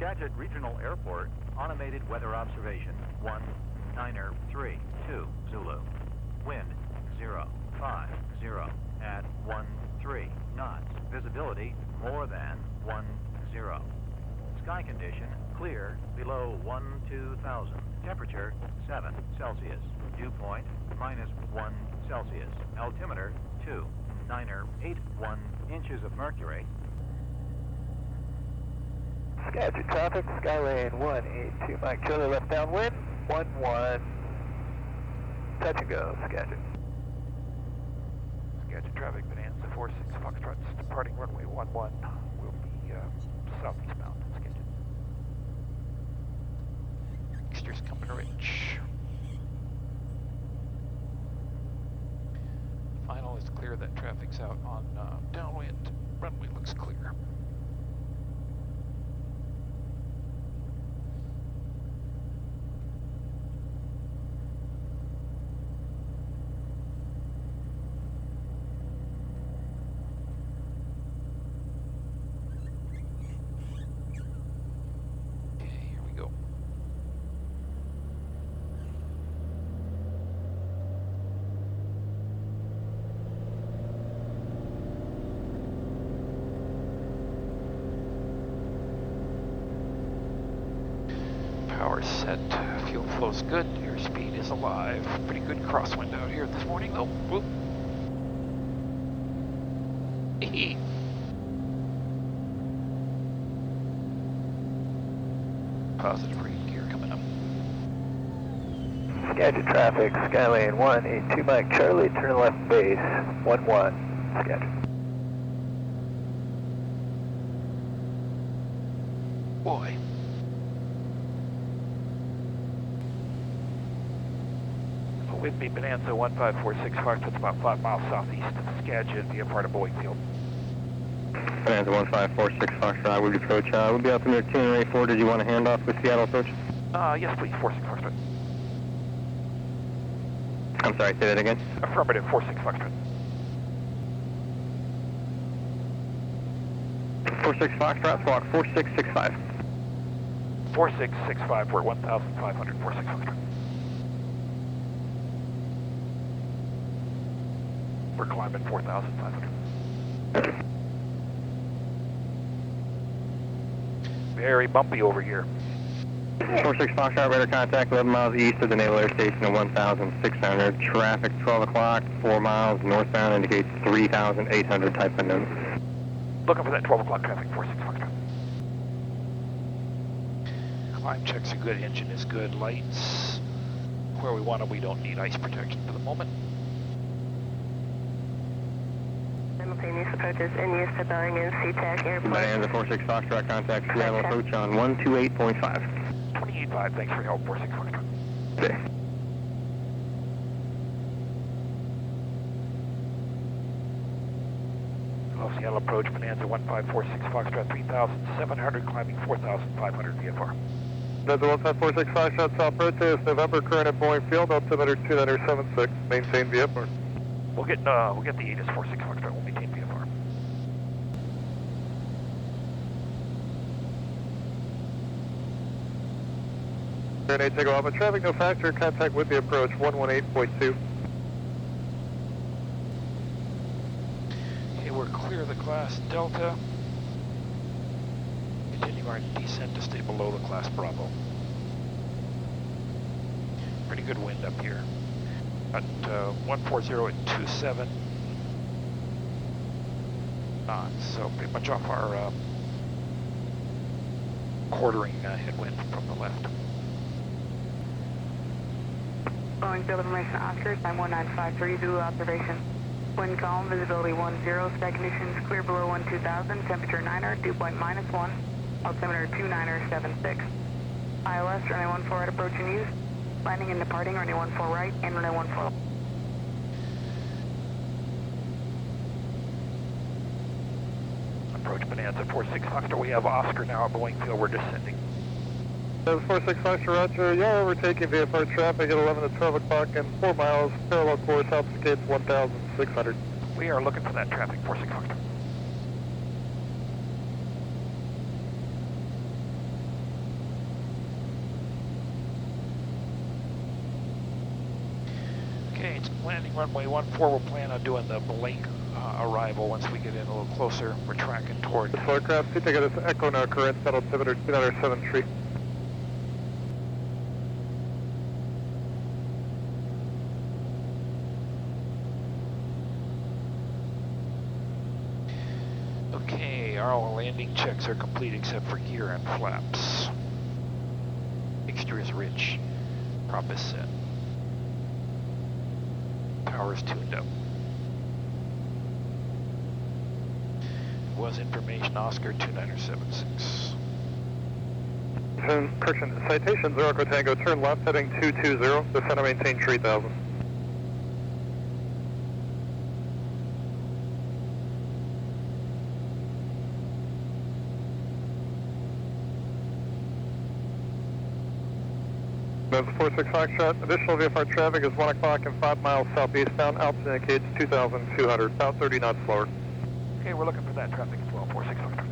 Skagit Regional Airport, automated weather observation 193 Zulu. Wind 050 at 13 knots. Visibility more than 10. Sky condition clear below 12,000. Temperature 7 Celsius. Dew point -1 Celsius. Altimeter 2,981 inches of mercury. Skagit traffic, Skylane 182 Mike Charlie left downwind, 11. Touch and go, Skagit. Skagit traffic, Bonanza 46 Foxtrot, departing runway 11. We'll be southeastbound, Skagit. Exterior's coming rich. Final is clear, that traffic's out on downwind. Runway looks clear. Power set, fuel flow's good, airspeed is alive. Pretty good crosswind out here this morning though. Whoop. Positive read gear coming up. Skagit traffic, Skylane 182 Mike Charlie, turn left base, 11, Skagit. Boy. With me, Bonanza 1546 Foxtrot, about 5 miles southeast of Skagit, via part of Boeing Field. Bonanza 1546 Foxtrot, we'll approach. We'll be out to near itinerary 4. Did you want to hand off with Seattle approach? Yes, please, 46 Foxtrot. I'm sorry, say that again? Affirmative, 46 Foxtrot. 46 Foxtrot, squawk 4665. 4665, we're 1,500, 46 Foxtrot. We're climbing 4,500. Very bumpy over here. 46 Foxtrot, radar contact 11 miles east of the Naval Air Station at 1,600. Traffic 12 o'clock, 4 miles northbound, indicates 3,800, type unknown. Looking for that 12 o'clock traffic, 46 Foxtrot. Climb checks are good, engine is good, lights where we want them. We don't need ice protection for the moment. Simultaneous approaches in use to Boeing and SeaTac Airport. Bonanza 46 Foxtrot, contact Seattle approach on 128.5. 28.5, thanks for your help, 46 Foxtrot. Okay. Hello, Seattle approach, Bonanza 1546 Foxtrot, 3,700, climbing 4,500 VFR. Bonanza 1546 Foxtrot, south approach is November, current at Boeing Field, altimeter 2976, maintain VFR. We'll get the ATIS 46 Foxtrot, we'll maintain VFR. Grenade takeoff, but traffic no factor, contact with the approach 118.2. Okay, we're clear of the class Delta. Continue our descent to stay below the class Bravo. Pretty good wind up here. At 140 at 27 knots, so pretty much off our quartering headwind from the left. Boeing Field Information Oscar, time 1953, Zulu observation. Wind calm, visibility 10, sky conditions clear below 12,000, temperature 9er, dew point -1, altimeter 2976. ILS, runway 14 right approach and use. Landing and departing, runway 14 right and runway 14. Approach Bonanza 46 Foxtrot. We have Oscar now at Boeing Field. We're descending. 46 Foxtrot, roger. You're overtaking VFR traffic at 11 to 12 o'clock and 4 miles. Parallel course, obfuscates 1,600. We are looking for that traffic, 46 Foxtrot. landing runway 14. We'll plan on doing the Blake Arrival once we get in a little closer. We're tracking toward. This aircraft, see, take this Echo now, current settled altimeter 297 tree. Okay, all landing checks are complete except for gear and flaps. Mixture is rich. Prop is set. Power is tuned up. Was information Oscar 2976. Correction, citation 0 Echo Tango, turn left heading 220, descend and maintain 3000. That's 46 Foxtrot. Additional VFR traffic is 1 o'clock and 5 miles southeastbound. Altitude indicates 2,200, about 30 knots slower. Okay, we're looking for that traffic as well, 46 Foxtrot.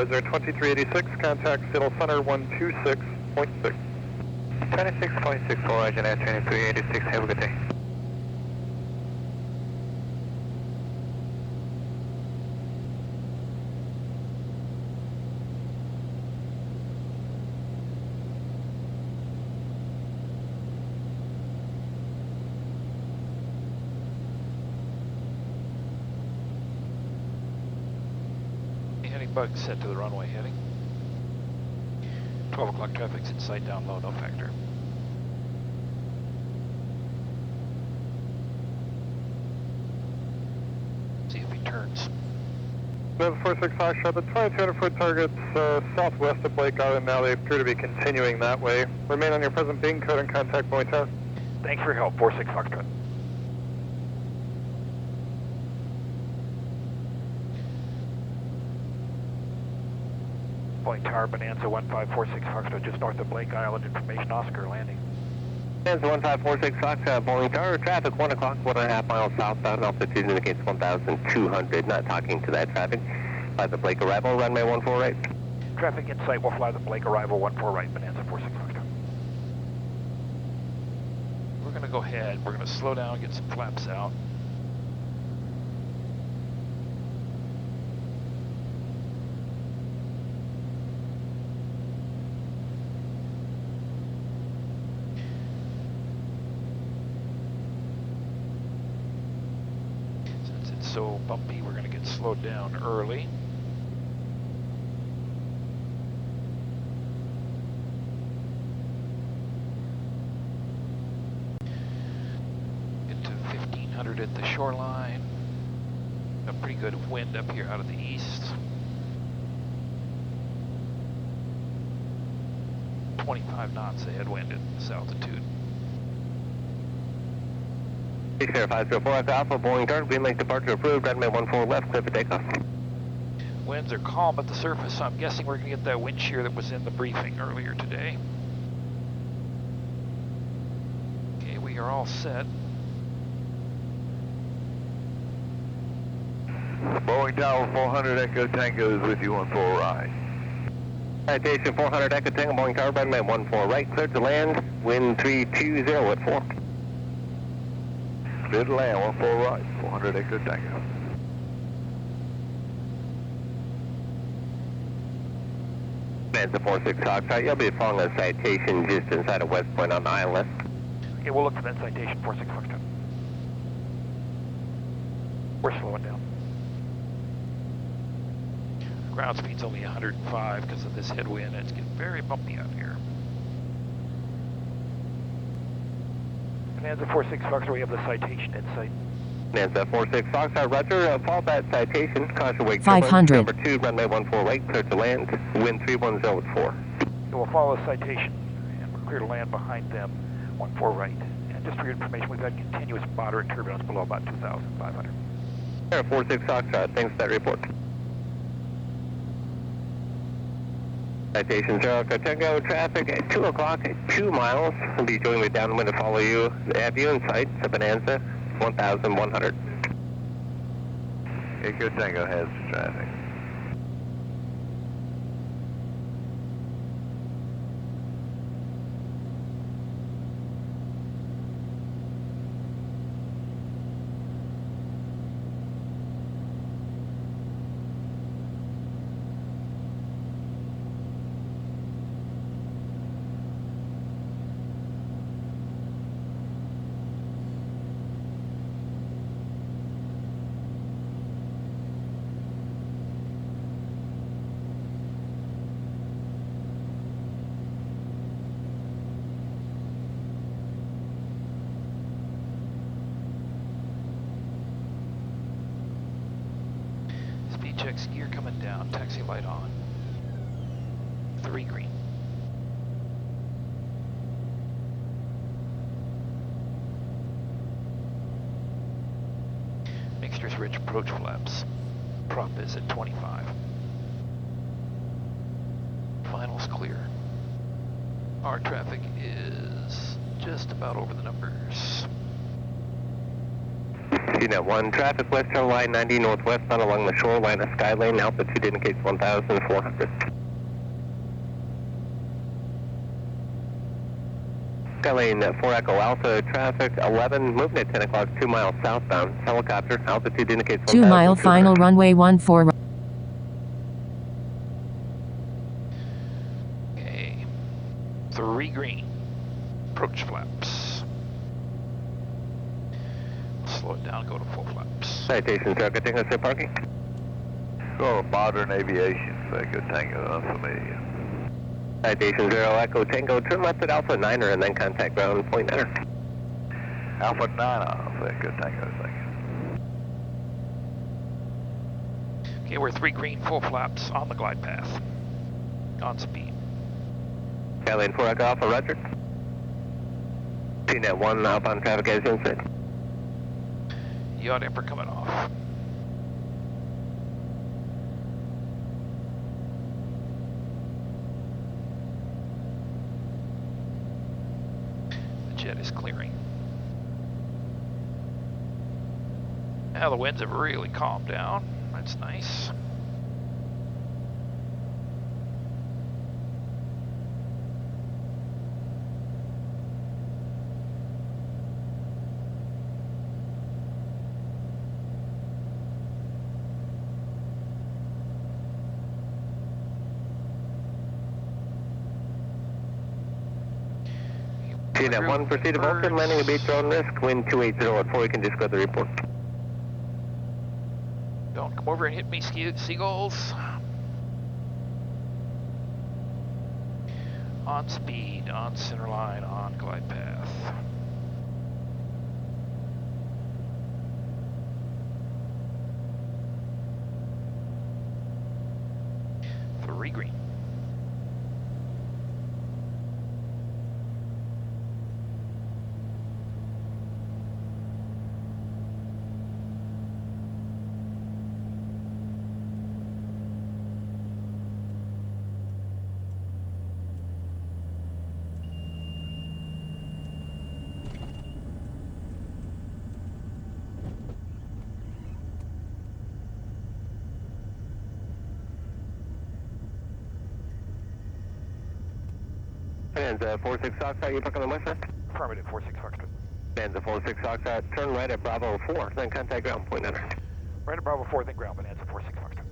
Is there 2386, contact Seattle Center 126.6. 26.64, Roger, 2386, have a good day. Bug set to the runway heading. 12 o'clock traffic's in sight down low, no factor. See if he turns. That's 46 Foxtrot. The 2200-foot target's southwest of Blake Island now. They appear to be continuing that way. Remain on your present beam code and contact Boeing Tower. Thanks for your help, 46 Foxtrot. Boeing Tower, Bonanza 1546 Foxtrot, just north of Blake Island. Information Oscar, landing. Bonanza 1546 Foxtrot, Boeing Tower, traffic 1 o'clock, 1.5 miles southbound, altitude indicates 1,200, not talking to that traffic. Fly the Blake Arrival, runway 14 right. Traffic in sight, we'll fly the Blake Arrival 14 right, Bonanza 46 Foxtrot. We're going to go ahead, we're going to slow down, get some flaps out. So bumpy, we're going to get slowed down early. Get to 1500 at the shoreline. A pretty good wind up here out of the east. 25 knots of headwind at this altitude. 504 Alpha, Boeing Tower, green link departure approved, runway 14 left, clear for takeoff. Winds are calm at the surface, so I'm guessing we're going to get that wind shear that was in the briefing earlier today. Okay, we are all set. Boeing Tower 400 Echo Tango is with you on 4 right. Citation 400 Echo Tango, Boeing Tower, runway 14 right, clear to land, wind 320 at 4. Clear to land, 14 right, 400 Echo Tango. Bonanza 46 Foxtrot, you'll be following a citation just inside of West Point on the ILS. Okay, we'll look for that citation, 46 Foxtrot. We're slowing down. Ground speed's only 105 because of this headwind. It's getting very bumpy out here. Bonanza 46 Foxtrot, we have the citation in sight. Bonanza 46 Foxtrot, roger, follow that citation, caution wake 500. number 2, runway 14 right, clear to land, wind 310 at 4. So we'll follow the citation, and we're clear to land behind them, 14 right. And just for your information, we've had continuous moderate turbulence below about 2,500. Air 46 Foxtrot, thanks for that report. Citation 0 Tango, traffic at 2 o'clock at 2 miles. We'll be joining me downwind to follow you. Have you in sight to Bonanza 1,100. Echo Tango has traffic. landing checks, gear coming down, taxi light on. 3 green. Mixtures rich approach flaps. Prop is at 25. Finals clear. Our traffic is just about over the numbers. CNET 1, traffic western line 90 northwestbound along the shoreline of Skylane, altitude indicates 1,400. Skylane 4 Echo Alpha, traffic 11, moving at 10 o'clock, 2 miles southbound, helicopter, altitude indicates 1,200. 2 mile final runway 14. Okay. 3 green. Approach flaps. Slow it down, go to full flaps. Citation, sir, good tango, parking. Go modern aviation, say good tango, unfamiliar. Citation 0 Echo Tango, turn left at Alpha 9er and then contact ground point 9er. Alpha 9, say good tango, thank you. Okay, we're 3 green, full flaps on the glide path. On speed. Skylane 4 Echo Alpha, roger. CNET 1, outbound traffic as inside. Yacht Emperor coming off. The jet is clearing. Now the winds have really calmed down. That's nice. CNET 1, proceed to Vulcan, landing a beach your own risk, wind 280 at 4, you can just go to the report. Don't come over and hit me, seagulls. On speed, on center line, on glide path. Three green. Fans 46 Foxtrot, you park on the west side? Affirmative, 46 Foxtrot. Fans 46 Foxtrot, turn right at Bravo 4, then contact ground point 9er. Right at Bravo 4, then ground, Bonanza 46 Foxtrot.